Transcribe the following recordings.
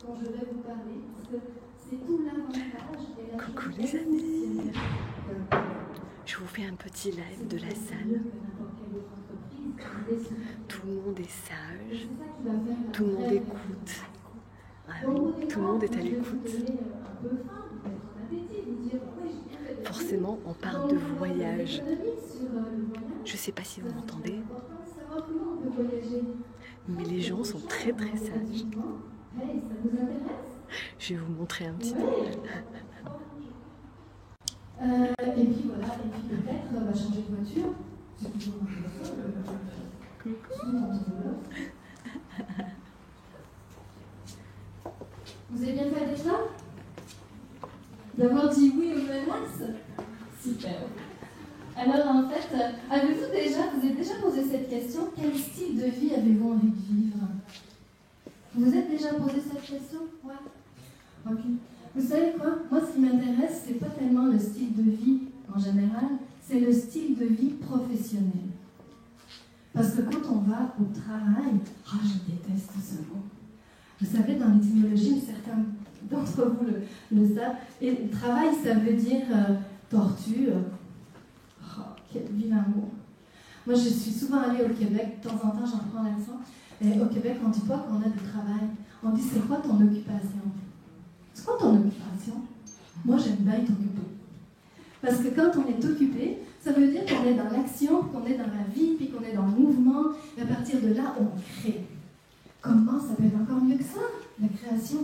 dont je vais vous parler, parce que c'est tout l'avantage et la Coucou les amis, je vous fais un petit live de la salle. Tout le monde est sage, tout le monde écoute. Ah oui, tout le monde est à l'écoute. Forcément, on parle de voyage. Je sais pas si vous m'entendez, mais les gens sont très très sages. Je vais vous montrer un petit peu. Et puis voilà, et puis peut-être on va changer de voiture. Vous avez bien fait d'être là? D'avoir dit oui aux menaces? Super. Alors en fait, vous êtes déjà posé cette question? Quel style de vie avez-vous envie de vivre? Vous êtes déjà posé cette question? Ouais. Ok. Vous savez quoi? Moi, ce qui m'intéresse, c'est pas tellement le style de vie en général, c'est le style de vie professionnel. Parce que quand on va au travail, je déteste ce mot. Vous savez, dans l'étymologie, certains d'entre vous le savent, et le travail, ça veut dire tortue. Quel vilain mot. Moi, je suis souvent allée au Québec, de temps en temps, j'en prends l'accent, et au Québec, on ne dit pas qu'on a du travail, on dit c'est quoi ton occupation? C'est quoi ton occupation? Moi, j'aime bien être occupée. Parce que quand on est occupé, ça veut dire qu'on est dans l'action, qu'on est dans la vie, puis qu'on est dans le mouvement, et à partir de là, on crée. Comment ça peut être encore mieux que ça, la création?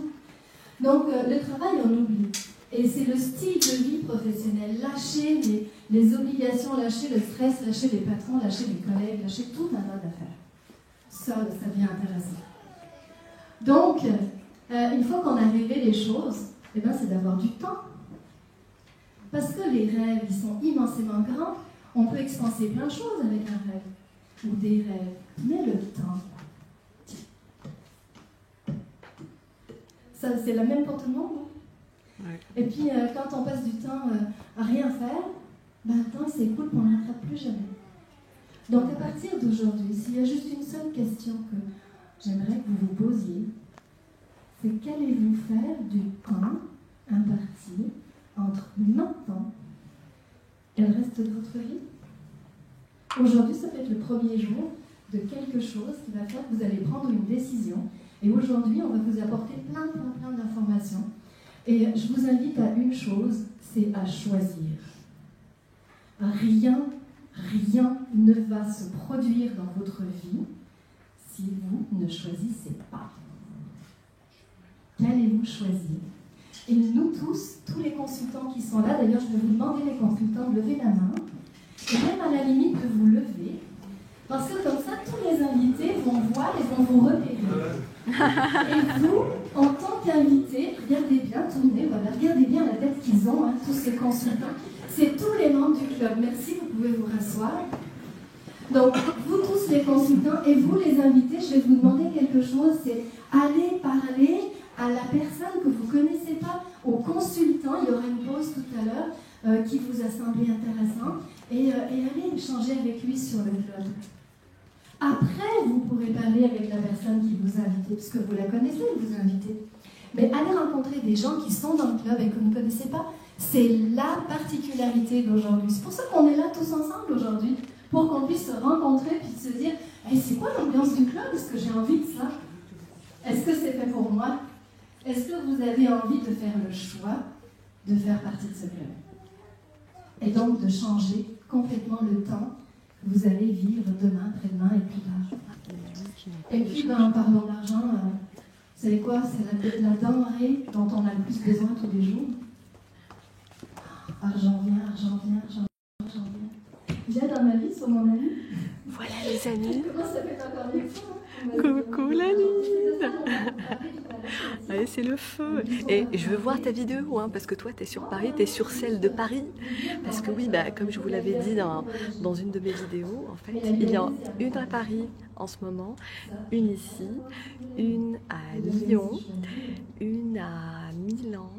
Donc, le travail, on oublie. Et c'est le style de vie professionnel. Lâcher les obligations, lâcher le stress, lâcher les patrons, lâcher les collègues, lâcher tout un tas d'affaires. Ça devient intéressant. Donc, une fois qu'on a rêvé les choses, c'est d'avoir du temps. Parce que les rêves, ils sont immensément grands. On peut expanser plein de choses avec un rêve. Ou des rêves. Mais le temps. Ça, c'est la même pour tout le monde. Ouais. Et puis, quand on passe du temps à rien faire, le temps s'écoule pour on ne l'attrape plus jamais. Donc, à partir d'aujourd'hui, s'il y a juste une seule question que j'aimerais que vous vous posiez, c'est qu'allez-vous faire du temps imparti entre maintenant et le reste de votre vie? Aujourd'hui, ça peut être le premier jour de quelque chose qui va faire que vous allez prendre une décision. Et aujourd'hui, on va vous apporter plein d'informations. Et je vous invite à une chose, c'est à choisir. Rien ne va se produire dans votre vie si vous ne choisissez pas. Qu'allez-vous choisir? Et nous tous les consultants qui sont là, d'ailleurs je vais vous demander les consultants de lever la main, et même à la limite de vous lever, parce que comme ça tous les invités vont voir et vont vous repérer. Et vous, en tant qu'invité, regardez bien, tournez, voilà, regardez bien la tête qu'ils ont, tous ces consultants. C'est tous les membres du club. Merci, vous pouvez vous rasseoir. Donc, vous tous les consultants et vous les invités, je vais vous demander quelque chose, c'est aller parler à la personne que vous ne connaissez pas, au consultant. Il y aura une pause tout à l'heure qui vous a semblé intéressant, et allez échanger avec lui sur le club. Après, vous pourrez parler avec la personne qui vous a invité, puisque vous la connaissez, vous invitez. Mais allez rencontrer des gens qui sont dans le club et que vous ne connaissez pas. C'est la particularité d'aujourd'hui. C'est pour ça qu'on est là tous ensemble aujourd'hui, pour qu'on puisse se rencontrer puis se dire hey, c'est quoi l'ambiance du club? Est-ce que j'ai envie de ça? Est-ce que c'est fait pour moi? Est-ce que vous avez envie de faire le choix de faire partie de ce club? Et donc de changer complètement le temps que vous allez vivre demain, après-demain et plus tard. Et puis, en parlant d'argent, vous savez quoi? C'est la denrée dont on a le plus besoin tous les jours. Argent vient, argent vient, argent vient, argent vient. Viens dans ma vie, sur mon ami. Voilà les amis. Comment ça fait encore mieux que ça? Coucou Lanine. Allez, c'est le feu. Et je veux voir ta vidéo, parce que toi, tu es sur Paris, tu es sur celle de Paris. Parce que oui, comme je vous l'avais dit dans une de mes vidéos, en fait, il y a une à Paris en ce moment, une ici, une à Lyon, une à Milan,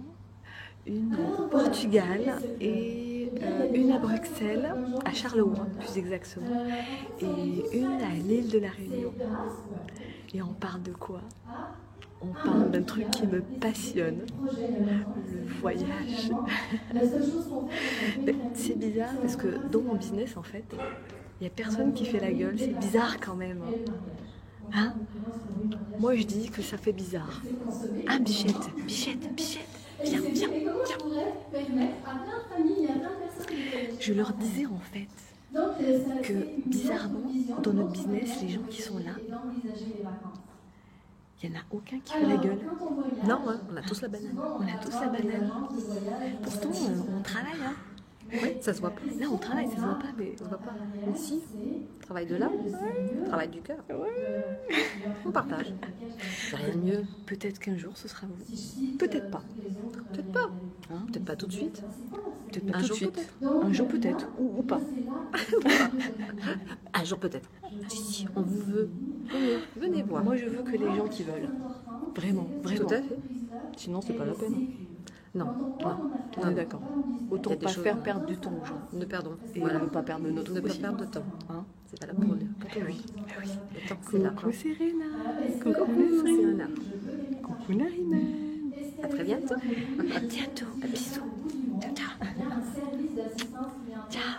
une au Portugal et une à Bruxelles, à Charleroi plus exactement, et une à l'île de la Réunion. Et on parle de quoi? on parle d'un truc qui me passionne, le voyage. C'est bizarre parce que dans mon business, en fait, il n'y a personne qui fait la gueule. C'est bizarre quand même. Hein? Moi, je dis que ça fait bizarre. Ah, Bichette, viens. Je leur disais en fait que bizarrement, dans notre business, les gens qui sont là, il n'y en a aucun qui fait la gueule. Non, hein, on a tous la banane. Pourtant, on travaille, hein. Oui, ça se voit pas. Là, on travaille, ça se voit pas, mais Ça se voit pas. Ici, travail de l'âme, travail du cœur. On partage. Rien de mieux. peut-être qu'un jour, ce sera vous. Peut-être pas. Peut-être pas. Hein? Peut-être pas tout de suite. Peut-être pas Un tout de jour suite. peut-être. Un jour peut-être, ou pas. Un jour peut-être. Si, on vous veut. Venez voir. Moi, je veux que les gens qui veulent. Vraiment. Tout à fait. Sinon, c'est pas la peine. Non. On est d'accord. Autant Il y a des pas choses- faire perdre du temps aux gens. Ne perdons. Et Voilà. ne pas perdre notre Ne pas aussi. perdre de temps. Hein? C'est pas là pour lui. Le temps, c'est là. Coucou Serena. Coucou, Serena. Coucou Nariman. À très bientôt. À bientôt. Bisous. Ciao. Ciao.